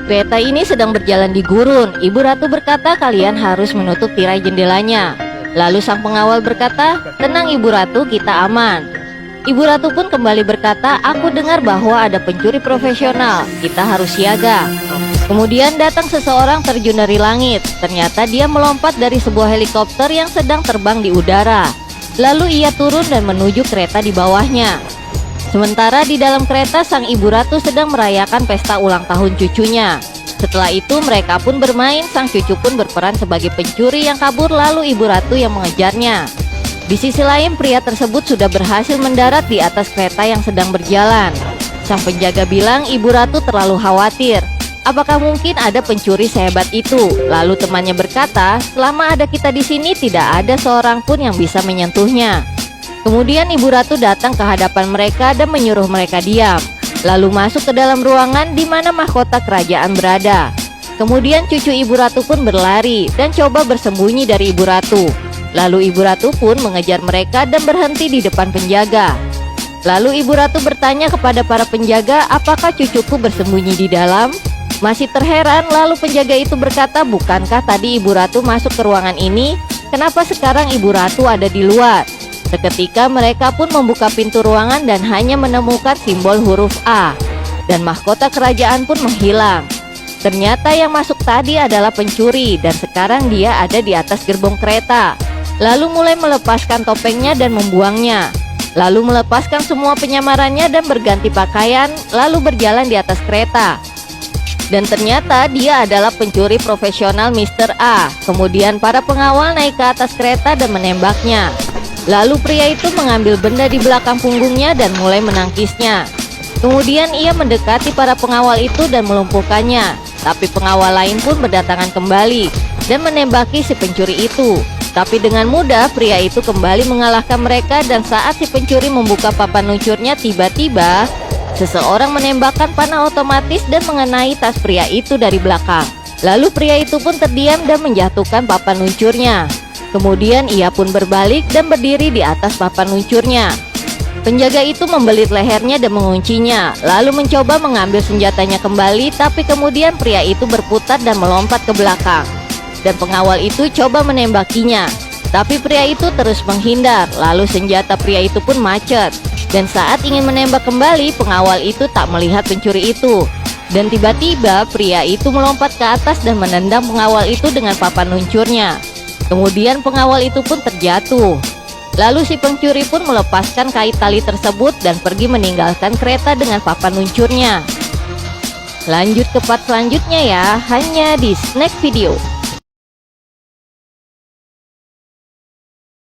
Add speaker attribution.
Speaker 1: Kereta ini sedang berjalan di gurun. Ibu Ratu berkata kalian harus menutup tirai jendelanya. Lalu sang pengawal berkata, tenang Ibu Ratu, kita aman. Ibu Ratu pun kembali berkata, aku dengar bahwa ada pencuri profesional, kita harus siaga. Kemudian datang seseorang terjun dari langit. Ternyata dia melompat dari sebuah helikopter yang sedang terbang di udara. Lalu ia turun dan menuju kereta di bawahnya. Sementara di dalam kereta sang Ibu Ratu sedang merayakan pesta ulang tahun cucunya. Setelah itu mereka pun bermain, sang cucu pun berperan sebagai pencuri yang kabur lalu Ibu Ratu yang mengejarnya. Di sisi lain pria tersebut sudah berhasil mendarat di atas kereta yang sedang berjalan. Sang penjaga bilang Ibu Ratu terlalu khawatir. Apakah mungkin ada pencuri sehebat itu? Lalu temannya berkata, selama ada kita di sini tidak ada seorang pun yang bisa menyentuhnya. Kemudian Ibu Ratu datang ke hadapan mereka dan menyuruh mereka diam. Lalu masuk ke dalam ruangan di mana mahkota kerajaan berada. Kemudian cucu Ibu Ratu pun berlari dan coba bersembunyi dari Ibu Ratu. Lalu Ibu Ratu pun mengejar mereka dan berhenti di depan penjaga. Lalu Ibu Ratu bertanya kepada para penjaga, apakah cucuku bersembunyi di dalam? Masih terheran, lalu penjaga itu berkata, bukankah tadi Ibu Ratu masuk ke ruangan ini? Kenapa sekarang Ibu Ratu ada di luar? Seketika mereka pun membuka pintu ruangan dan hanya menemukan simbol huruf A. Dan mahkota kerajaan pun menghilang. Ternyata yang masuk tadi adalah pencuri dan sekarang dia ada di atas gerbong kereta. Lalu mulai melepaskan topengnya dan membuangnya. Lalu melepaskan semua penyamarannya dan berganti pakaian, lalu berjalan di atas kereta. Dan ternyata dia adalah pencuri profesional Mr. A. Kemudian para pengawal naik ke atas kereta dan menembaknya. Lalu pria itu mengambil benda di belakang punggungnya dan mulai menangkisnya. Kemudian ia mendekati para pengawal itu dan melumpuhkannya. Tapi pengawal lain pun berdatangan kembali dan menembaki si pencuri itu. Tapi dengan mudah pria itu kembali mengalahkan mereka dan saat si pencuri membuka papan luncurnya tiba-tiba seseorang menembakkan panah otomatis dan mengenai tas pria itu dari belakang. Lalu pria itu pun terdiam dan menjatuhkan papan luncurnya. Kemudian ia pun berbalik dan berdiri di atas papan luncurnya. Penjaga itu membelit lehernya dan menguncinya, lalu mencoba mengambil senjatanya kembali, tapi kemudian pria itu berputar dan melompat ke belakang. Dan pengawal itu coba menembakinya, tapi pria itu terus menghindar, lalu senjata pria itu pun macet. Dan saat ingin menembak kembali, pengawal itu tak melihat pencuri itu. Dan tiba-tiba pria itu melompat ke atas dan menendang pengawal itu dengan papan luncurnya. Kemudian pengawal itu pun terjatuh. Lalu si pencuri pun melepaskan kait tali tersebut dan pergi meninggalkan kereta dengan papan luncurnya. Lanjut ke part selanjutnya ya, hanya di Snack Video.